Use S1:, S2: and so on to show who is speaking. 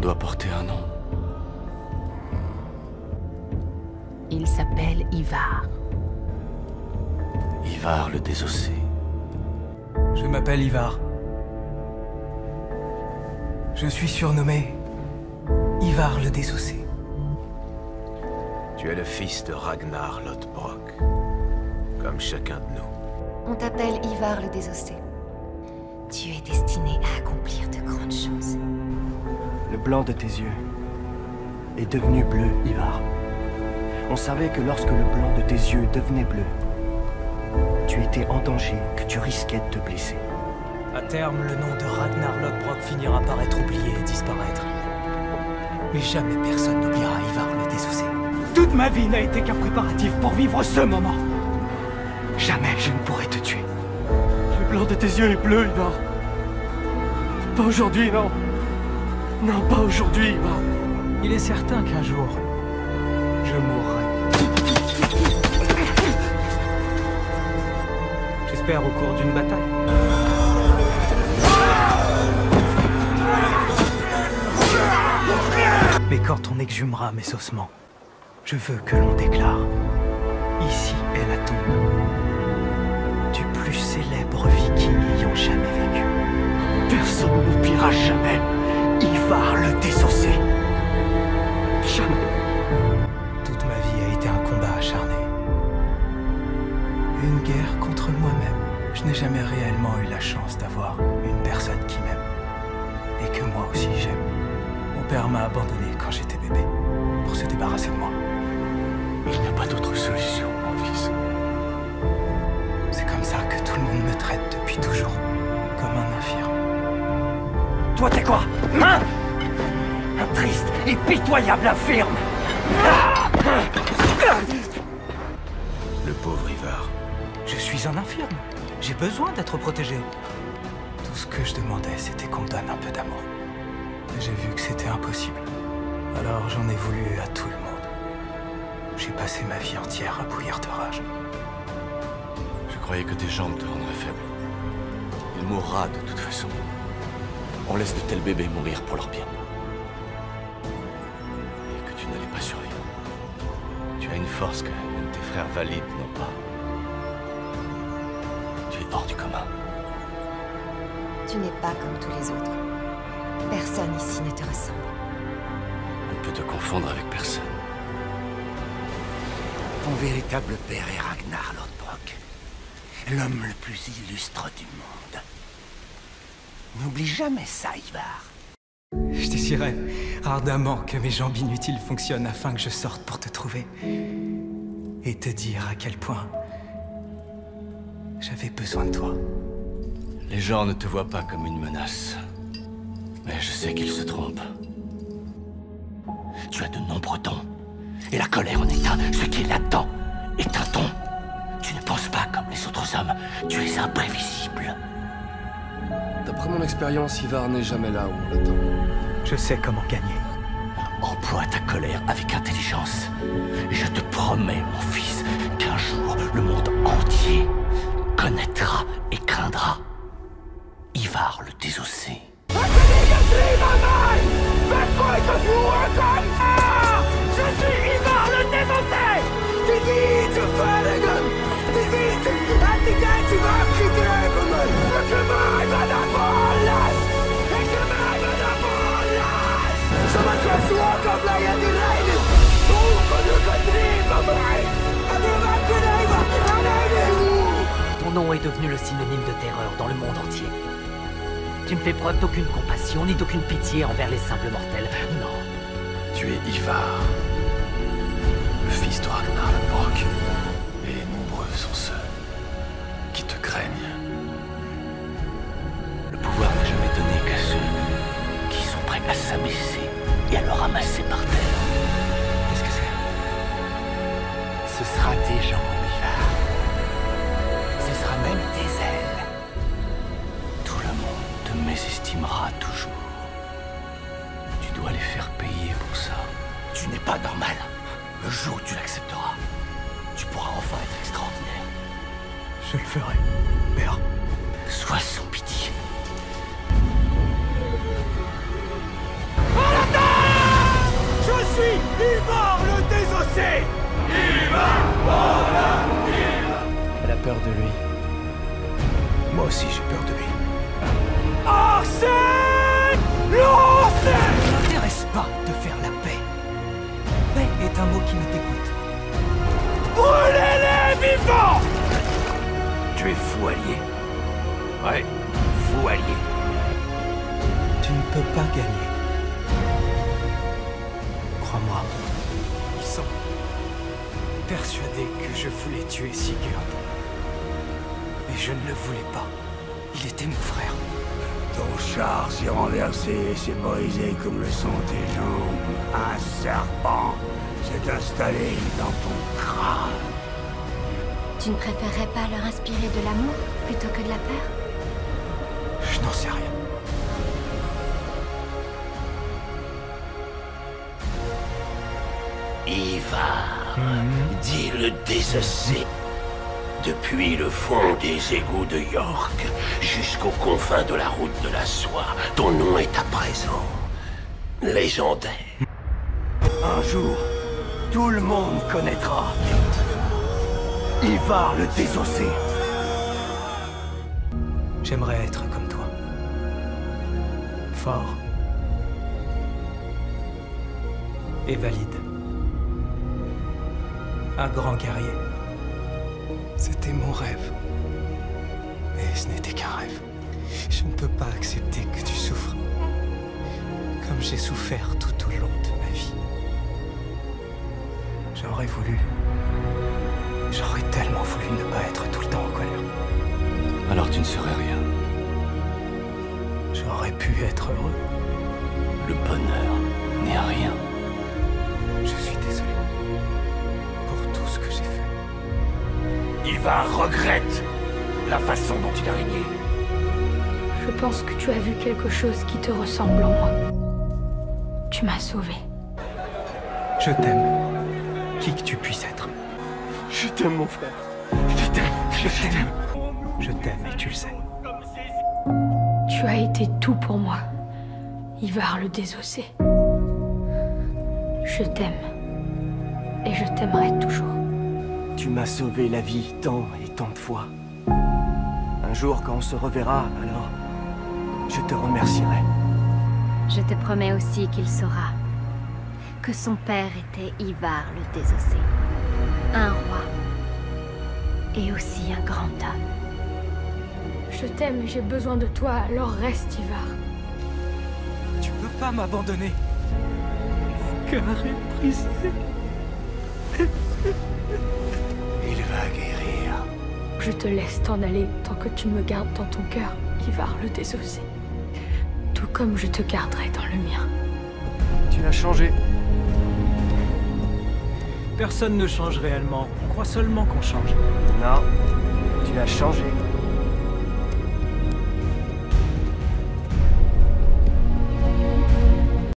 S1: doit porter un nom.
S2: Il s'appelle Ivar.
S1: Ivar le Désossé.
S3: Je m'appelle Ivar. Je suis surnommé Ivar le Désossé.
S4: Tu es le fils de Ragnar Lothbrok, comme chacun de nous.
S5: On t'appelle Ivar le Désossé. Tu es destiné à accomplir de grandes choses.
S6: Le blanc de tes yeux est devenu bleu, Ivar. On savait que lorsque le blanc de tes yeux devenait bleu, tu étais en danger, que tu risquais de te blesser.
S3: À terme, le nom de Ragnar Lothbrok finira par être oublié et disparaître. Mais jamais personne n'oubliera Ivar le Désossé.
S6: Toute ma vie n'a été qu'un préparatif pour vivre ce moment. Jamais je ne pourrai te tuer. Le blanc de tes yeux est bleu, Ivar. Pas aujourd'hui, non. Non, pas aujourd'hui, Ivar.
S3: Il est certain qu'un jour, je mourrai. J'espère au cours d'une bataille. Mais quand on exhumera mes ossements, je veux que l'on déclare: ici est la tombe du plus célèbre viking ayant jamais vécu.
S6: Personne n'oubliera jamais Ivar le Désossé. Jamais.
S3: Toute ma vie a été un combat acharné. Une guerre contre moi-même. Je n'ai jamais réellement eu la chance d'avoir une personne qui m'aime. Et que moi aussi j'aime. Mon père m'a abandonné quand j'étais bébé, pour se débarrasser de moi.
S1: Il n'y a pas d'autre solution, mon fils.
S3: C'est comme ça que tout le monde me traite depuis toujours, comme un infirme.
S6: Toi, t'es quoi, hein? Un triste et pitoyable infirme.
S4: Le pauvre Ivar.
S3: Je suis un infirme. J'ai besoin d'être protégé. Tout ce que je demandais, c'était qu'on me donne un peu d'amour. Mais j'ai vu que c'était impossible. Alors j'en ai voulu à tout le monde. J'ai passé ma vie entière à bouillir de rage.
S1: Je croyais que tes jambes te rendraient faible. Il mourra de toute façon. On laisse de tels bébés mourir pour leur bien. Et que tu n'allais pas survivre. Tu as une force que même tes frères valides n'ont pas. Tu es hors du commun.
S5: Tu n'es pas comme tous les autres. Personne ici ne te ressemble.
S1: On peut te confondre avec personne.
S7: Ton véritable père est Ragnar Lothbrok, l'homme le plus illustre du monde. N'oublie jamais ça, Ivar.
S3: Je désirais ardemment que mes jambes inutiles fonctionnent afin que je sorte pour te trouver. Et te dire à quel point j'avais besoin de toi.
S1: Les gens ne te voient pas comme une menace. Mais je sais qu'ils se trompent. Tu as de nombreux dons. Et la colère en est un. Ce qui est là-dedans est un don. Tu ne penses pas comme les autres hommes. Tu es imprévisible.
S8: D'après mon expérience, Ivar n'est jamais là où on l'attend.
S3: Je sais comment gagner.
S1: Emploie ta colère avec intelligence. Et je te promets, mon fils, qu'un jour, le monde entier connaîtra et craindra Ivar le Désossé.
S7: Je suis Ivar le Désossé!
S9: Ton nom est devenu le synonyme de terreur dans le monde entier. Tu ne fais preuve d'aucune compassion ni d'aucune pitié envers les simples mortels. Non.
S1: Tu es Ivar, le fils de Ragnar Lothbrok. Et nombreux sont ceux qui te craignent. Le pouvoir n'est jamais donné qu'à ceux qui sont prêts à s'abaisser et à le ramasser par terre.
S3: Qu'est-ce que c'est?
S7: Ce sera tes jambes, Ivar. Ce sera même tes ailes.
S1: Tout le monde te mésestimera toujours. Tu dois les faire payer pour ça.
S7: Tu n'es pas normal. Le jour où tu l'accepteras, tu pourras enfin être extraordinaire.
S3: Je le ferai, père.
S7: Sois sans pitié.
S6: À la
S3: suis Ivar le Désossé.
S6: Elle a peur de lui.
S4: Moi aussi, j'ai peur de lui.
S3: Arsène Lancel! Ça ne m'intéresse pas de faire la paix. Paix est un mot qui me dégoûte. Brûlez-les vivants!
S4: Tu es fou allié. Ouais, fou allié.
S3: Tu ne peux pas gagner. Crois-moi. Ils sont persuadés que je voulais tuer Sigurd. Mais je ne le voulais pas. Il était mon frère.
S7: Ton char s'est renversé et s'est brisé comme le sont tes jambes. Un serpent s'est installé dans ton crâne.
S5: Tu ne préférerais pas leur inspirer de l'amour plutôt que de la peur?
S3: Je n'en sais rien.
S7: Ivar, dit le Désossé. Depuis le fond des égouts de York jusqu'aux confins de la route de la soie, ton nom est à présent légendaire.
S1: Un jour, tout le monde connaîtra Ivar le Désossé.
S3: J'aimerais être comme toi. Fort. Et valide. Un grand guerrier. C'était mon rêve. Mais ce n'était qu'un rêve. Je ne peux pas accepter que tu souffres. Comme j'ai souffert tout au long de ma vie. J'aurais voulu... J'aurais tellement voulu ne pas être tout le temps en colère.
S1: Alors tu ne serais rien.
S3: J'aurais pu être heureux.
S1: Le bonheur n'est rien.
S3: Je suis désolé pour tout ce que j'ai fait.
S7: Ivar regrette la façon dont il a régné.
S10: Je pense que tu as vu quelque chose qui te ressemble en moi. Tu m'as sauvé.
S3: Je t'aime, qui que tu puisses être.
S6: Je t'aime, mon frère. Je t'aime.
S3: Je t'aime. Je t'aime et tu le sais.
S10: Tu as été tout pour moi, Ivar le Désossé. Je t'aime. Et je t'aimerai toujours.
S6: Tu m'as sauvé la vie tant et tant de fois. Un jour, quand on se reverra, alors, je te remercierai.
S5: Je te promets aussi qu'il saura que son père était Ivar le Désossé. Un roi. Et aussi un grand homme.
S10: Je t'aime et j'ai besoin de toi, alors reste, Ivar.
S3: Tu peux pas m'abandonner. Mon cœur est brisé.
S7: Il va guérir.
S10: Je te laisse t'en aller tant que tu me gardes dans ton cœur, Ivar le Désossé. Tout comme je te garderai dans le mien.
S6: Tu as changé.
S3: Personne ne change réellement. On croit seulement qu'on change.
S6: Non, tu as changé.